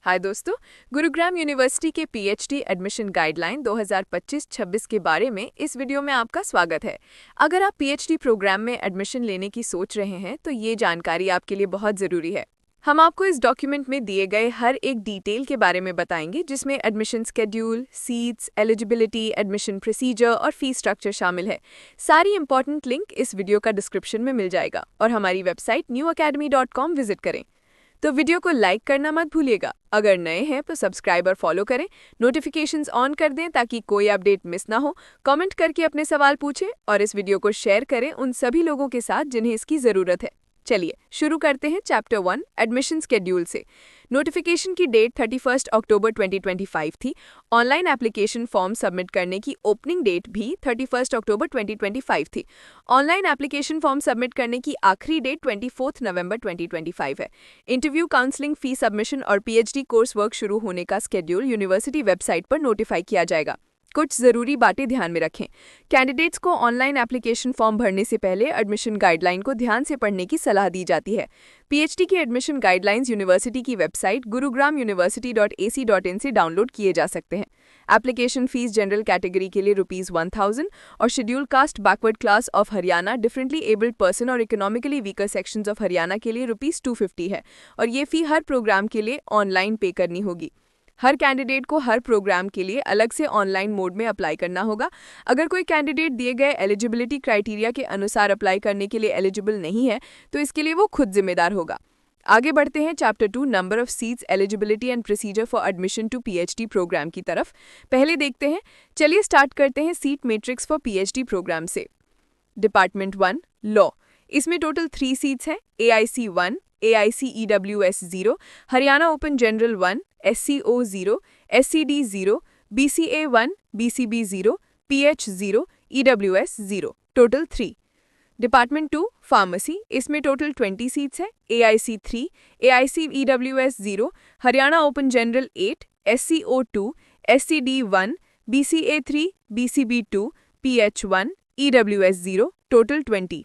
हाय दोस्तों, गुरुग्राम यूनिवर्सिटी के PhD admission guideline 2025-26 के बारे में इस वीडियो में आपका स्वागत है। अगर आप पीएचडी प्रोग्राम में एडमिशन लेने की सोच रहे हैं तो ये जानकारी आपके लिए बहुत ज़रूरी है। हम आपको इस डॉक्यूमेंट में दिए गए हर एक डिटेल के बारे में बताएंगे, जिसमें admission schedule, seats, eligibility, admission procedure और फीस स्ट्रक्चर शामिल है। सारी इंपॉर्टेंट लिंक इस वीडियो का डिस्क्रिप्शन में मिल जाएगा और हमारी वेबसाइट newacademy.com विजिट करें। तो वीडियो को लाइक करना मत भूलिएगा। अगर नए हैं तो सब्सक्राइब और फॉलो करें, नोटिफिकेशंस ऑन कर दें ताकि कोई अपडेट मिस ना हो। कमेंट करके अपने सवाल पूछें और इस वीडियो को शेयर करें उन सभी लोगों के साथ जिन्हें इसकी ज़रूरत है। चलिए शुरू करते हैं चैप्टर 1 एडमिशन स्केड्यूल से। नोटिफिकेशन की डेट 31 अक्टूबर 2025 थी। ऑनलाइन एप्लीकेशन फॉर्म सबमिट करने की ओपनिंग डेट भी 31 अक्टूबर 2025 थी। ऑनलाइन एप्लीकेशन फॉर्म सबमिट करने की आखिरी डेट 24 नवंबर 2025 है। इंटरव्यू, काउंसलिंग, फी सबमिशन और पीएचडी कोर्स वर्क शुरू होने का स्केड्यूल यूनिवर्सिटी वेबसाइट पर नोटिफाई किया जाएगा। कुछ ज़रूरी बातें ध्यान में रखें। कैंडिडेट्स को ऑनलाइन एप्लीकेशन फॉर्म भरने से पहले एडमिशन गाइडलाइन को ध्यान से पढ़ने की सलाह दी जाती है। पीएचडी की एडमिशन गाइडलाइंस यूनिवर्सिटी की वेबसाइट gurugram.university.ac.in से डाउनलोड किए जा सकते हैं। एप्लीकेशन फीस जनरल कैटेगरी के लिए ₹1000 और schedule caste backward class of Haryana, differently abled person और economically weaker sections of Haryana के लिए ₹250 है और ये फ़ी हर प्रोग्राम के लिए ऑनलाइन पे करनी होगी। हर कैंडिडेट को हर प्रोग्राम के लिए अलग से ऑनलाइन मोड में अप्लाई करना होगा। अगर कोई कैंडिडेट दिए गए एलिजिबिलिटी क्राइटेरिया के अनुसार अप्लाई करने के लिए एलिजिबल नहीं है तो इसके लिए वो खुद जिम्मेदार होगा। आगे बढ़ते हैं chapter 2 number of seats, eligibility and procedure for admission to PhD program की तरफ। पहले देखते हैं, चलिए स्टार्ट करते हैं seat matrix for PhD program से। डिपार्टमेंट 1 लॉ, इसमें टोटल 3 सीट्स हैं। AIC 1, AIC EWS 0, Haryana open general 1, SCO 0, SCD 0, BCA 1, BCB 0, PH 0, EWS 0, total 3। Department 2 pharmacy, इसमें टोटल 20 सीट्स हैं। AIC 3, AIC EWS 0, Haryana open general 8, SCO 2, SCD 1, BCA 3, BCB 2, PH 1, EWS 0, total 20।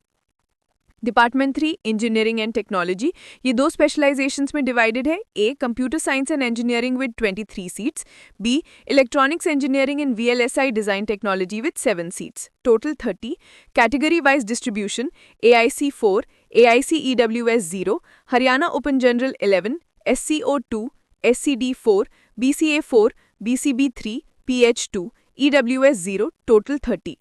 Department 3 engineering and technology, ये 2 specialisations में divided है। A computer science and engineering with 23 seats, B electronics engineering and VLSI design technology with 7 seats, total 30। Category wise distribution, AIC 4, AIC EWS 0, Haryana open general 11, SCO 2, SCD 4, BCA 4, BCB 3, PH 2, EWS 0, total 30।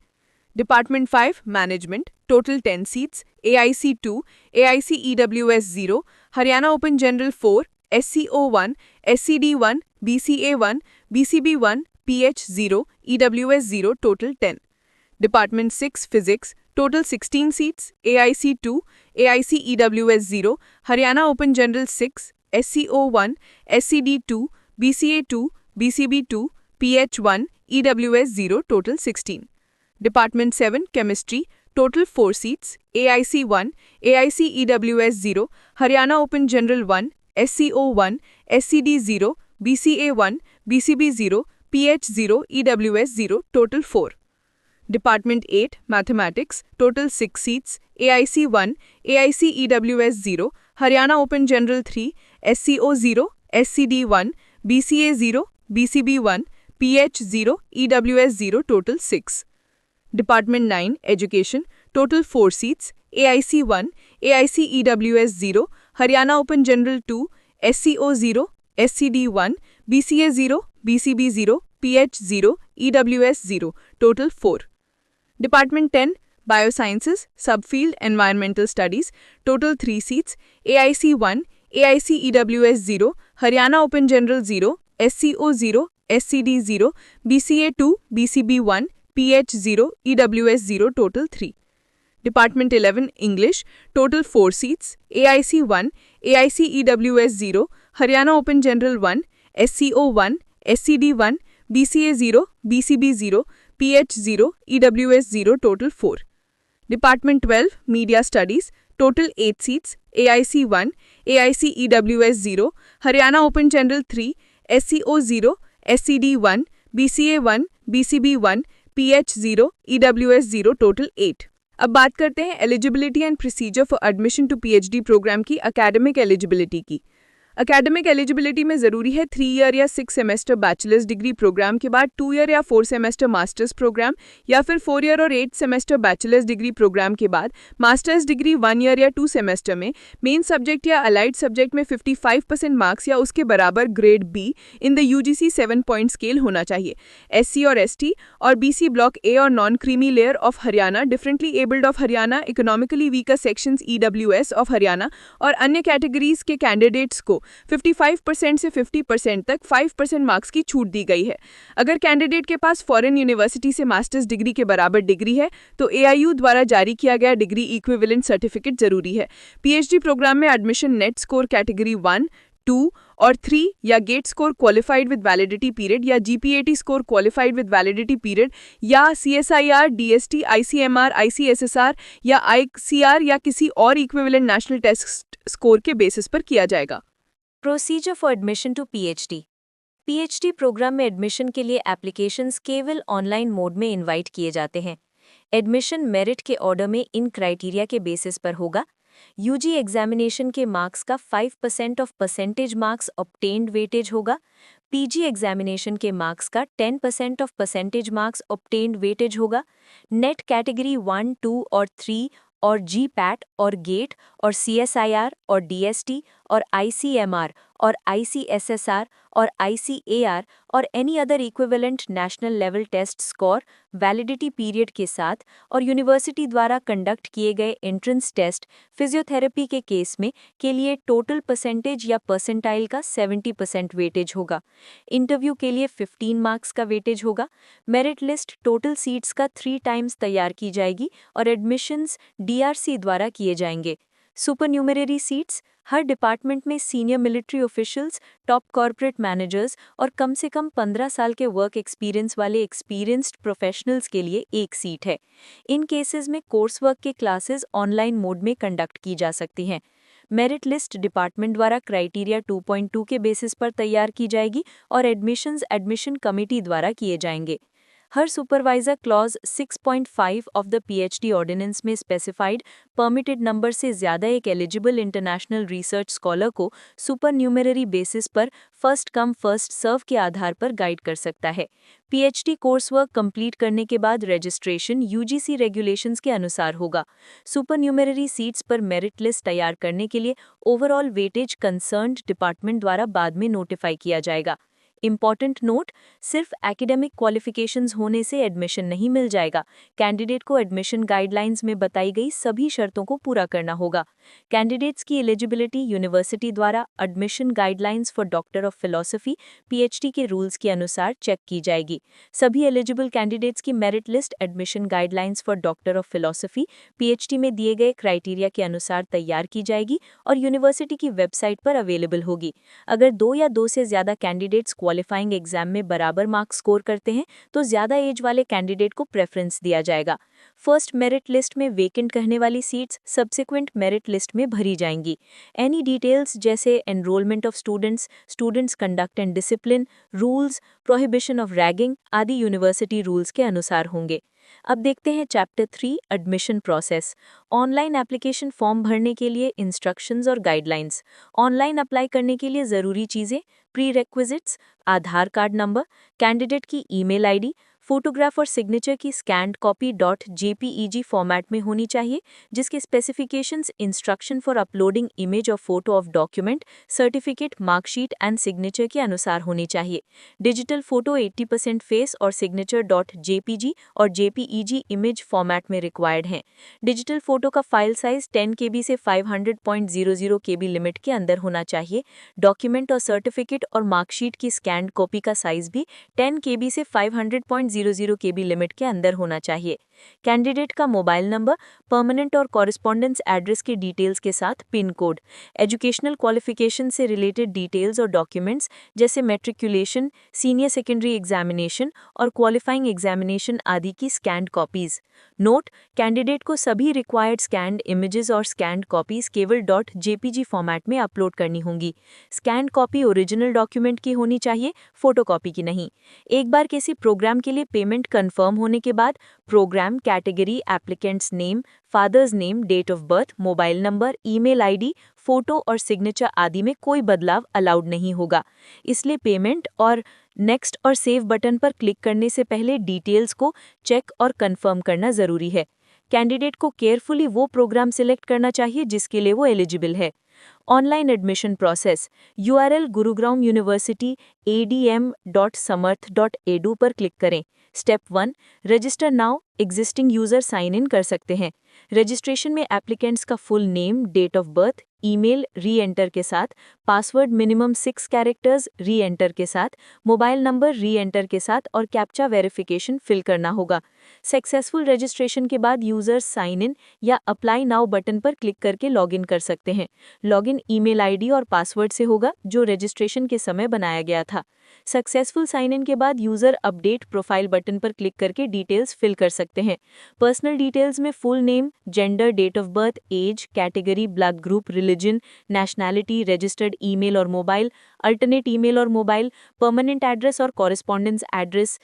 Department 5 management, total 10 seats. AIC 2, AIC EWS 0, Haryana open general 4, SCO 1, SCD 1, BCA 1, BCB 1, PH 0, EWS 0, total 10। Department 6 physics, total 16 seats. AIC 2, AIC EWS 0, Haryana open general 6, SCO 1, SCD 2, BCA 2, BCB 2, PH 1, EWS 0, total 16। Department 7 chemistry, total 4 seats. AIC 1, AIC EWS 0, Haryana open general 1, SCO 1, SCD 0, BCA 1, BCB 0, PH 0, EWS 0, total 4। Department 8 mathematics, total 6 seats. AIC 1, AIC EWS 0, Haryana open general 3, SCO 0, SCD 1, BCA 0, BCB 1, PH 0, EWS 0, total 6। Department 9 education, total 4 seats. AIC 1, AIC EWS 0, Haryana open general 2, SCO 0, SCD 1, BCA 0, BCB 0, PH 0, EWS 0, total 4। Department 10 biosciences, subfield environmental studies, total 3 seats. AIC 1, AIC EWS 0, Haryana open general 0, SCO 0, SCD 0, BCA 2, BCB 1, PH 0, EWS 0, total 3। Department 11 English, total 4 seats. AIC 1, AIC EWS 0, Haryana open general 1, SCO 1, SCD 1, BCA 0, BCB 0, PH 0, EWS 0, total 4। Department 12 media studies, total 8 seats. AIC 1, AIC EWS 0, Haryana open general 3, SCO 0, SCD 1, BCA 1, BCB 1, PH 0, EWS 0, total 8। अब बात करते हैं eligibility and procedure for admission to PhD program की academic eligibility की। Academic eligibility में ज़रूरी है 3 year या 6 सेमेस्टर बैचलर्स डिग्री प्रोग्राम के बाद 2 ईयर या 4 सेमेस्टर मास्टर्स प्रोग्राम या फिर 4 ईयर और 8 सेमेस्टर बैचलर्स डिग्री प्रोग्राम के बाद मास्टर्स डिग्री 1 ईयर या 2 सेमेस्टर में मेन सब्जेक्ट या अलाइड सब्जेक्ट में 55% मार्क्स या उसके बराबर grade be in the UGC 7 point scale होना चाहिए। एससी और एसटी और बीसी ब्लॉक ए और non creamy layer of Haryana, differently abled of Haryana, economically weaker sections EWS of Haryana और अन्य कैटेगरीज के कैंडिडेट्स को 55% से 50% तक 5% मार्क्स की छूट दी गई है। अगर कैंडिडेट के पास फॉरेन यूनिवर्सिटी से मास्टर्स डिग्री के बराबर डिग्री है तो एआईयू द्वारा जारी किया गया डिग्री इक्विवेलेंट सर्टिफिकेट जरूरी है। पीएचडी प्रोग्राम में एडमिशन नेट स्कोर कैटेगरी 1, 2 और 3 या GATE score qualified with validity period या GPAT score qualified with validity period या सीएसआईआर, डीएसटी, आईसीएमआर, आईसीएसएसआर या आईसीआर या किसी और इक्विवेलेंट नेशनल टेस्ट स्कोर के बेसिस पर किया जाएगा। Procedure for admission to PhD. PhD program में एडमिशन के लिए एप्लीकेशंस केवल ऑनलाइन मोड में इनवाइट किए जाते हैं। एडमिशन मेरिट के ऑर्डर में इन क्राइटेरिया के बेसिस पर होगा। यूजी एग्जामिनेशन के मार्क्स का 5% of percentage marks obtained weightage होगा। पीजी एग्जामिनेशन के मार्क्स का 10% of percentage marks obtained weightage होगा। नेट कैटेगरी 1, 2 और 3 और जीपैट और गेट और सीएसआईआर और डीएसटी और आईसीएमआर और आईसीएसएसआर और आईसीएआर और any other equivalent national level test score validity period के साथ और यूनिवर्सिटी द्वारा कंडक्ट किए गए एंट्रेंस टेस्ट फिजियोथेरेपी के केस में के लिए टोटल परसेंटेज या परसेंटाइल का 70% वेटेज होगा। इंटरव्यू के लिए 15 मार्क्स का वेटेज होगा। मेरिट लिस्ट टोटल सीट्स का 3 टाइम्स तैयार की जाएगी और एडमिशन्स डीआरसी द्वारा किए जाएंगे। सुपरन्यूमररी सीट्स हर डिपार्टमेंट में senior military officials, top corporate managers और कम से कम 15 साल के वर्क एक्सपीरियंस वाले एक्सपीरियंस्ड प्रोफेशनल्स के लिए एक सीट है। इन केसेस में कोर्स वर्क के क्लासेस ऑनलाइन मोड में कंडक्ट की जा सकती हैं। मेरिट लिस्ट डिपार्टमेंट द्वारा क्राइटेरिया 2.2 के बेसिस पर तैयार की जाएगी और एडमिशन कमेटी द्वारा किए जाएंगे। हर supervisor clause 6.5 of the PhD ordinance में स्पेसिफाइड परमिटेड नंबर से ज़्यादा एक एलिजिबल इंटरनेशनल रिसर्च स्कॉलर को सुपरन्यूमररी बेसिस पर फर्स्ट कम फर्स्ट सर्व के आधार पर गाइड कर सकता है। पीएचडी कोर्स वर्क कंप्लीट करने के बाद रजिस्ट्रेशन यूजीसी रेगुलेशंस के अनुसार होगा। सुपरन्यूमररी सीट्स पर मेरिट लिस्ट तैयार करने के लिए ओवरऑल वेटेज कंसर्न्ड डिपार्टमेंट द्वारा बाद में नोटिफाई किया जाएगा। इम्पॉर्टेंट नोट, सिर्फ एकेडमिक क्वालिफिकेशंस होने से एडमिशन नहीं मिल जाएगा। कैंडिडेट को एडमिशन गाइडलाइंस में बताई गई सभी शर्तों को पूरा करना होगा। कैंडिडेट्स की एलिजिबिलिटी यूनिवर्सिटी द्वारा admission guidelines for doctor of philosophy PhD के रूल्स के अनुसार चेक की जाएगी। सभी एलिजिबल कैंडिडेट्स की merit list admission guidelines for doctor of philosophy PhD में दिए गए क्राइटेरिया के अनुसार तैयार की जाएगी और यूनिवर्सिटी की वेबसाइट पर अवेलेबल होगी। अगर 2 या 2 से ज़्यादा कैंडिडेट्स क्वालिफाइंग एग्जाम में बराबर मार्क्स स्कोर करते हैं तो ज़्यादा एज वाले कैंडिडेट को प्रेफरेंस दिया जाएगा। फर्स्ट मेरिट लिस्ट में वेकेंट कहने वाली सीट्स सब्सिक्वेंट मेरिट लिस्ट में भरी जाएंगी। एनी डिटेल्स जैसे enrolment of students conduct and discipline, rules, prohibition of ragging आदि यूनिवर्सिटी रूल्स के अनुसार होंगे। अब देखते हैं chapter 3 admission process. Online application form भरने के लिए इंस्ट्रक्शंस और गाइडलाइंस। ऑनलाइन अप्लाई करने के लिए ज़रूरी चीज़ें, prerequisites, Aadhaar card number, candidate की ईमेल आईडी, फोटोग्राफ और सिग्नेचर की स्कैन्ड कॉपी .jpeg फॉर्मेट में होनी चाहिए जिसके specifications instruction for uploading image और photo of document, certificate, marksheet and signature के अनुसार होनी चाहिए। डिजिटल फोटो 80% फेस और सिग्नेचर .jpg और jpeg इमेज फॉर्मेट में रिक्वायर्ड हैं। डिजिटल फोटो का फाइल साइज 10 KB से 500.00 KB लिमिट के अंदर होना चाहिए। डॉक्यूमेंट और सर्टिफिकेट और मार्कशीट की स्कैन्ड कॉपी का साइज भी 10 KB से 500.00 KB लिमिट के अंदर होना चाहिए। कैंडिडेट का मोबाइल नंबर, परमानेंट और कॉरेस्पॉन्डेंस एड्रेस के डिटेल्स के साथ पिन कोड, एजुकेशनल क्वालिफिकेशन से रिलेटेड डिटेल्स और डॉक्यूमेंट्स जैसे मैट्रिकुलेशन, सीनियर सेकेंडरी एग्जामिनेशन और क्वालिफाइंग एग्जामिनेशन आदि की स्कैन्ड कॉपीज। नोट, कैंडिडेट को सभी रिक्वायर्ड स्कैन्ड इमेजेस और स्कैन्ड कॉपीज केवल .jpg फॉर्मेट में अपलोड करनी होंगी। स्कैन्ड कॉपी ओरिजिनल डॉक्यूमेंट की होनी चाहिए, फोटोकॉपी की नहीं। एक बार किसी प्रोग्राम के लिए इसलिए पेमेंट कंफर्म होने के बाद program, category, applicants name, father's name, date of birth, mobile number, email ID, photo और सिग्नेचर आदि में कोई बदलाव अलाउड नहीं होगा। इसलिए पेमेंट और नेक्स्ट और सेव बटन पर क्लिक करने से पहले डिटेल्स को चेक और कंफर्म करना ज़रूरी है। कैंडिडेट को केयरफुली वो प्रोग्राम सिलेक्ट करना चाहिए जिसके लिए वो एलिजिबल है। Online admission process. URL Gurugram university adm.samarth.edu पर क्लिक करें। Step 1, register now. Existing user sign in कर सकते हैं। रजिस्ट्रेशन में एप्लीकेंट्स का full name, date of birth, email reenter के साथ, password minimum 6 characters reenter के साथ, मोबाइल नंबर री एंटर के साथ और कैप्चा वेरिफिकेशन फिल करना होगा। सक्सेसफुल रजिस्ट्रेशन के बाद यूजर्स साइन इन या अप्लाई नाउ बटन पर क्लिक करके लॉगिन कर सकते हैं। लॉगिन ईमेल आईडी और पासवर्ड से होगा जो रजिस्ट्रेशन के समय बनाया गया था। सक्सेसफुल साइन इन के बाद यूजर अपडेट प्रोफाइल बटन पर क्लिक करके डिटेल्स फिल कर सकते हैं। पर्सनल डिटेल्स में full name, gender, date of birth, age, category, blood group, religion, nationality, registered email और मोबाइल, अल्टरनेट ईमेल और मोबाइल, परमानेंट एड्रेस और correspondence address,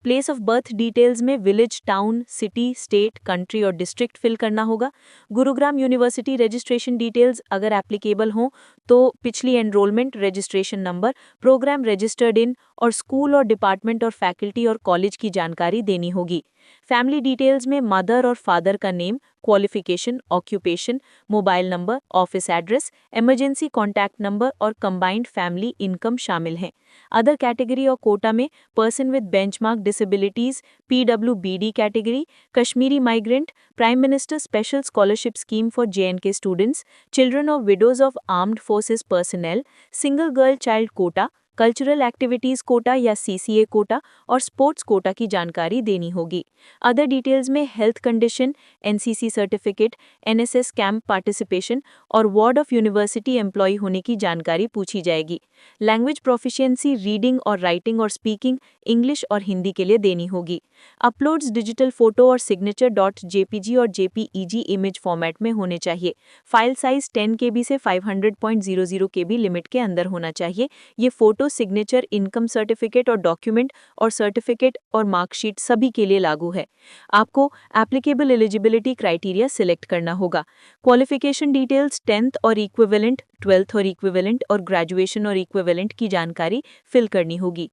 place of birth details में village, town, city, state, country और district fill करना होगा। Gurugram university registration details अगर applicable हों तो पिछली enrolment, registration number, programme registered in और स्कूल और डिपार्टमेंट और फैकल्टी और कॉलेज की जानकारी देनी होगी। फैमिली डिटेल्स में मदर और फादर का name, qualification, occupation, mobile number, office address, emergency contact number और कंबाइंड फैमिली इनकम शामिल हैं। अदर कैटेगरी और कोटा में person with benchmark disabilities, PWBD category, Kashmiri migrant, prime minister special scholarship scheme for JNK students, children of widows of armed forces personnel, single girl child quota, cultural activities quota या CCA Kota और sports quota की जानकारी देनी होगी। Other details में health condition, NCC certificate, NSS camp participation और ward of university employ होने की जानकारी पूछी जाएगी। लैंग्वेज प्रोफिशिएंसी रीडिंग और राइटिंग और स्पीकिंग इंग्लिश और हिंदी के लिए देनी होगी। अपलोड्स डिजिटल फोटो और सिग्नेचर .jpg और JPEG इमेज फॉर्मेट में होने चाहिए। फाइल साइज 10 KB से 500.00 KB लिमिट के अंदर होना चाहिए। ये फोटो, सिग्नेचर, इनकम सर्टिफिकेट और डॉक्यूमेंट और सर्टिफिकेट और मार्कशीट सभी के लिए लागू है। आपको एप्लीकेबल एलिजिबिलिटी क्राइटेरिया सिलेक्ट करना होगा। क्वालिफिकेशन डिटेल्स 10th और इक्विवेलेंट, 12th और इक्विवेलेंट और ग्रेजुएशन और इक्विवेलेंट की जानकारी फिल करनी होगी।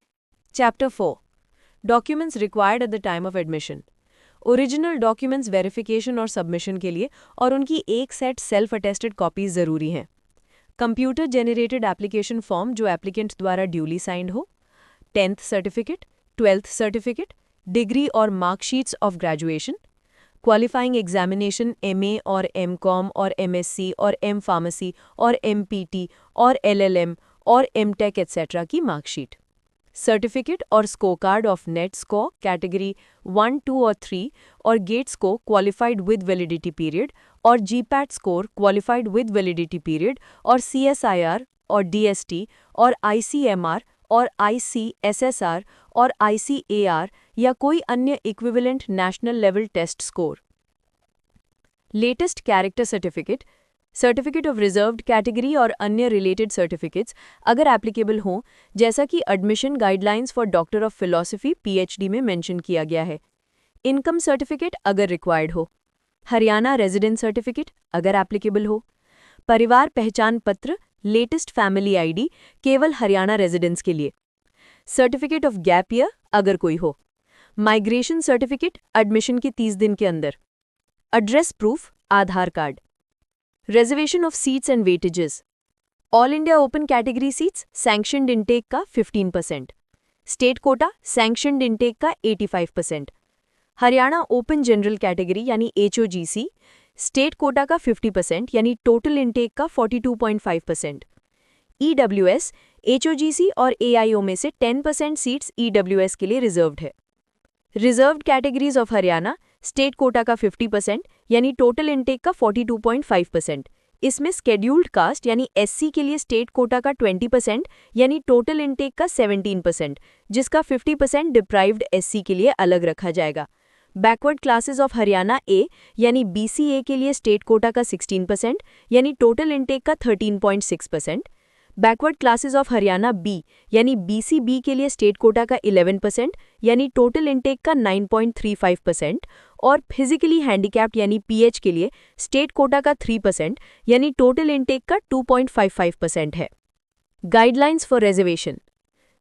Chapter 4. Documents required at the time of admission. Original documents verification और सबमिशन के लिए और उनकी एक सेट सेल्फ अटेस्टेड कॉपीज ज़रूरी हैं। कंप्यूटर जेनरेटेड एप्लीकेशन फॉर्म जो एप्लीकेंट द्वारा ड्यूली साइंड हो, 10th certificate, 12th certificate, degree और marksheets of graduation, qualifying examination MA और MCOM और MSc और M फार्मेसी और MPT और LLM और MTech एटसेट्रा की मार्कशीट, सर्टिफिकेट और score card of NET score category 1, 2 और 3 और GATE score qualified with validity period और GPAT score qualified with validity period और CSIR और DST और ICMR और ICSSR और ICAR या कोई अन्य equivalent national level test score. Latest character certificate, certificate of reserved category और अन्य रिलेटेड सर्टिफिकेट्स अगर एप्लीकेबल हों, जैसा कि admission guidelines for doctor of philosophy PhD में मेंशन किया गया है। इनकम सर्टिफिकेट अगर रिक्वायर्ड हो, हरियाणा रेजिडेंट सर्टिफिकेट अगर एप्लीकेबल हो, परिवार पहचान पत्र, लेटेस्ट फैमिली ID केवल हरियाणा रेजिडेंट्स के लिए, सर्टिफिकेट ऑफ गैप ईयर अगर कोई हो, माइग्रेशन सर्टिफिकेट एडमिशन के 30 दिन के अंदर, address proof, Aadhaar card, reservation of seats and weightages, all India open category seats sanctioned intake का 15%, स्टेट कोटा सैंक्शनड इनटेक का 85%, हरियाणा ओपन जनरल कैटेगरी यानी HOGC स्टेट कोटा का 50% यानी टोटल इनटेक का 42.5%, EWS HOGC और AIO में से 10% seats EWS के लिए रिजर्व्ड है। Reserved categories of Haryana state quota का 50% यानी टोटल इनटेक का 42.5%। इसमें स्केड्यूल्ड कास्ट यानी SC के लिए स्टेट कोटा का 20% यानी टोटल इनटेक का 17%, जिसका 50% डिप्राइव्ड SC के लिए अलग रखा जाएगा। Backward classes of Haryana A यानी BCA के लिए स्टेट कोटा का 16% यानी टोटल इनटेक का 13.6%, backward classes of Haryana B यानी BCB के लिए स्टेट कोटा का 11% यानी टोटल इनटेक का 9.35% और फिजिकली हैंडीकैप्ड यानी PH के लिए स्टेट कोटा का 3% यानी टोटल इनटेक का 2.55% है। Guidelines for reservation.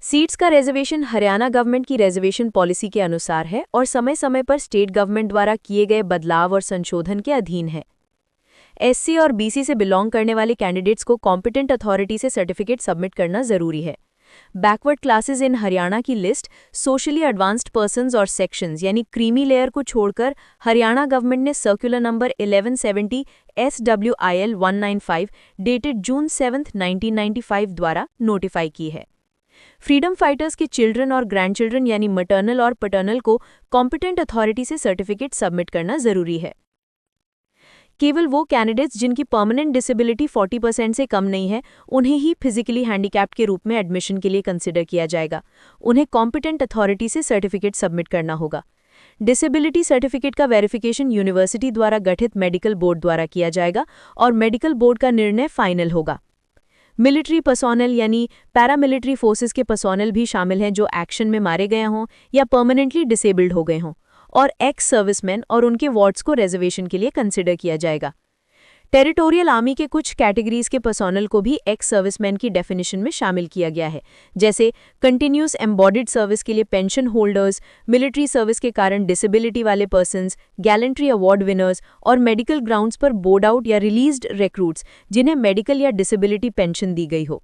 सीट्स का रिजर्वेशन हरियाणा गवर्नमेंट की रिजर्वेशन पॉलिसी के अनुसार है और समय समय पर स्टेट गवर्नमेंट द्वारा किए गए बदलाव और संशोधन के अधीन है। SC और BC से बिलोंग करने वाले कैंडिडेट्स को कॉम्पिटेंट अथॉरिटी से सर्टिफिकेट सबमिट करना जरूरी है। बैकवर्ड क्लासेस इन हरियाणा की लिस्ट सोशली एडवांस्ड पर्सन्स और सेक्शंस यानी क्रीमी लेयर को छोड़कर हरियाणा गवर्नमेंट ने सर्कुलर नंबर 1170 SWIL 195 डेटेड जून 7, 1995 द्वारा नोटिफाई की है। फ्रीडम फाइटर्स के चिल्ड्रन और ग्रैंडचिल्ड्रन यानी मटर्नल और पैटर्नल को कॉम्पिटेंट अथॉरिटी से सर्टिफिकेट सबमिट करना जरूरी है। केवल वो कैंडिडेट्स जिनकी परमानेंट डिसेबिलिटी 40% से कम नहीं है उन्हें ही फिजिकली हैंडीकैप्ड के रूप में एडमिशन के लिए कंसिडर किया जाएगा। उन्हें कॉम्पिटेंट अथॉरिटी से सर्टिफिकेट सबमिट करना होगा। डिसेबिलिटी सर्टिफिकेट का वेरिफिकेशन यूनिवर्सिटी द्वारा गठित मेडिकल बोर्ड द्वारा किया जाएगा और मेडिकल बोर्ड का निर्णय फाइनल होगा। मिलिट्री पर्सोनल यानी पैरामिलिट्री फोर्सेस के पर्सोनल भी शामिल हैं जो एक्शन में मारे गए हों या परमानेंटली डिसेबल्ड हो गए हों, और एक्स सर्विसमैन और उनके वार्ड्स को रिजर्वेशन के लिए कंसिडर किया जाएगा। टेरिटोरियल आर्मी के कुछ कैटेगरीज के पर्सोनल को भी एक्स सर्विसमैन की डेफिनेशन में शामिल किया गया है, जैसे कंटिन्यूस एम्बॉडिड सर्विस के लिए पेंशन होल्डर्स, मिलिट्री सर्विस के कारण डिसेबिलिटी वाले पर्सन्स, गैलेंट्री अवार्ड विनर्स और मेडिकल ग्राउंड्स पर बोर्ड आउट या रिलीज्ड रिक्रूट्स जिन्हें मेडिकल या डिसेबिलिटी पेंशन दी गई हो।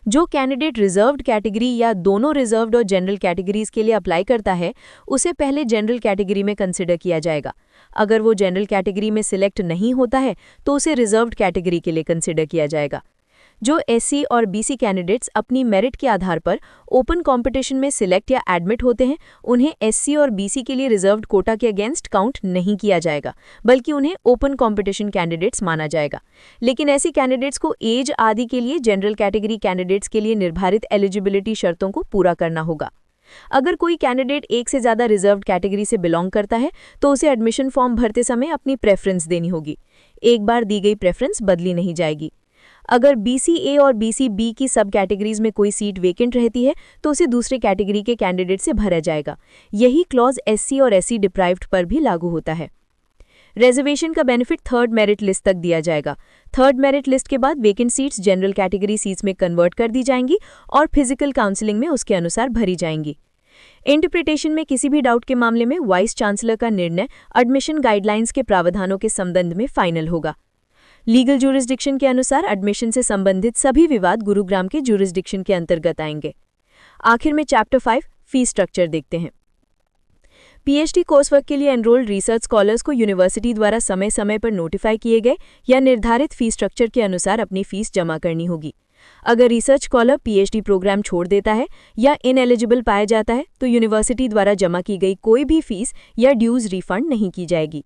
जो कैंडिडेट रिजर्व्ड कैटेगरी या दोनों रिजर्व्ड और जनरल कैटेगरीज के लिए अप्लाई करता है उसे पहले जनरल कैटेगरी में कंसिडर किया जाएगा। अगर वो जनरल कैटेगरी में सिलेक्ट नहीं होता है तो उसे रिजर्व्ड कैटेगरी के लिए कंसिडर किया जाएगा। जो SC और BC कैंडिडेट्स अपनी मेरिट के आधार पर ओपन कंपटीशन में सिलेक्ट या एडमिट होते हैं उन्हें SC और BC के लिए रिजर्व्ड कोटा के अगेंस्ट काउंट नहीं किया जाएगा, बल्कि उन्हें ओपन कंपटीशन कैंडिडेट्स माना जाएगा। लेकिन ऐसे कैंडिडेट्स को एज आदि के लिए जनरल कैटेगरी कैंडिडेट्स के लिए निर्धारित एलिजिबिलिटी शर्तों को पूरा करना होगा। अगर कोई कैंडिडेट एक से ज़्यादा रिजर्व्ड कैटेगरी से बिलोंग करता है तो उसे एडमिशन फॉर्म भरते समय अपनी प्रेफरेंस देनी होगी। एक बार दी गई प्रेफरेंस बदली नहीं जाएगी। अगर BCA और BCB की सब कैटेगरीज में कोई सीट वेकेंट रहती है तो उसे दूसरे कैटेगरी के कैंडिडेट से भरा जाएगा। यही क्लॉज SC और SC डिप्राइव्ड पर भी लागू होता है। रिजर्वेशन का बेनिफिट थर्ड मेरिट लिस्ट तक दिया जाएगा। थर्ड मेरिट लिस्ट के बाद vacant seats general category seats में कन्वर्ट कर दी जाएंगी और फिजिकल काउंसलिंग में उसके अनुसार भरी जाएंगी। इंटरप्रिटेशन में किसी भी डाउट के मामले में वाइस चांसलर का निर्णय एडमिशन गाइडलाइंस के प्रावधानों के संबंध में फाइनल होगा। लीगल ज्यूरिसडिक्शन के अनुसार एडमिशन से संबंधित सभी विवाद गुरुग्राम के ज्यूरिसडिक्शन के अंतर्गत आएंगे। आखिर में चैप्टर 5 फीस स्ट्रक्चर देखते हैं। PhD कोर्स वर्क के लिए एनरोल्ड रिसर्च स्कॉलर्स को यूनिवर्सिटी द्वारा समय समय पर नोटिफाई किए गए या निर्धारित फीस स्ट्रक्चर के अनुसार अपनी फीस जमा करनी होगी। अगर रिसर्च स्कॉलर PhD प्रोग्राम छोड़ देता है या इनएलिजिबल पाया जाता है तो यूनिवर्सिटी द्वारा जमा की गई कोई भी फीस या ड्यूज रिफंड नहीं की जाएगी।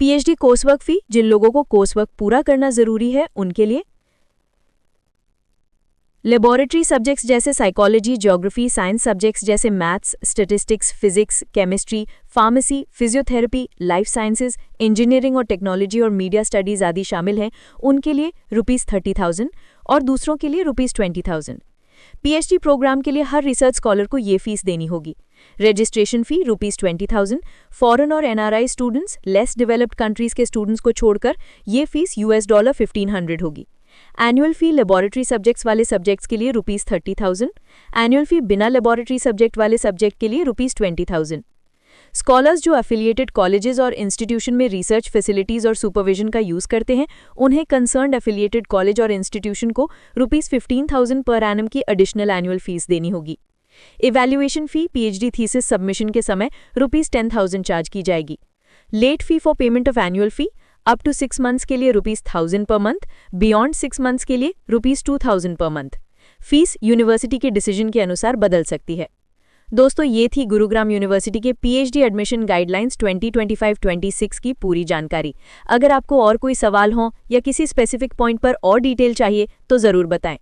PhD कोर्स वर्क फी जिन लोगों को कोर्स वर्क पूरा करना जरूरी है उनके लिए लेबोरेटरी सब्जेक्ट्स जैसे साइकोलॉजी, ज्योग्राफी, साइंस सब्जेक्ट्स जैसे maths, statistics, physics, chemistry, pharmacy, physiotherapy, life sciences, engineering और टेक्नोलॉजी और मीडिया स्टडीज आदि शामिल हैं, उनके लिए ₹30,000 और दूसरों के लिए ₹20,000। PhD प्रोग्राम के लिए हर रिसर्च स्कॉलर को ये फीस देनी होगी। Registration fee ₹20,000। फॉरेन और NRI students, less developed countries के स्टूडेंट्स को छोड़कर ये फीस $1,500 होगी। एनुअल फी लेबोरेटरी सब्जेक्ट्स वाले सब्जेक्ट्स के लिए ₹30,000। एनुअल फी बिना लेबोरेटरी सब्जेक्ट वाले सब्जेक्ट के लिए ₹20,000। स्कॉलर्स जो एफिलिएटेड कॉलेजेस और इंस्टीट्यूशन में रिसर्च फैसिलिटीज और सुपरविजन का यूज करते हैं उन्हें कंसर्न्ड एफिलिएटेड कॉलेज और इंस्टीट्यूशन को ₹15,000 पर एनम की एडिशनल एनुअल फीस देनी होगी। Evaluation fee PhD thesis submission के समय ₹10,000 चार्ज की जाएगी। Late fee for payment of annual fee up to 6 months के लिए ₹1,000 पर मंथ, बियॉन्ड 6 मंथ्स के लिए ₹2,000 पर मंथ। फीस यूनिवर्सिटी के डिसीजन के अनुसार बदल सकती है। दोस्तों, ये थी गुरुग्राम यूनिवर्सिटी के PhD एडमिशन गाइडलाइंस 2025-26 की पूरी जानकारी। अगर आपको और कोई सवाल हो या किसी स्पेसिफिक पॉइंट पर और डिटेल चाहिए तो ज़रूर बताएं।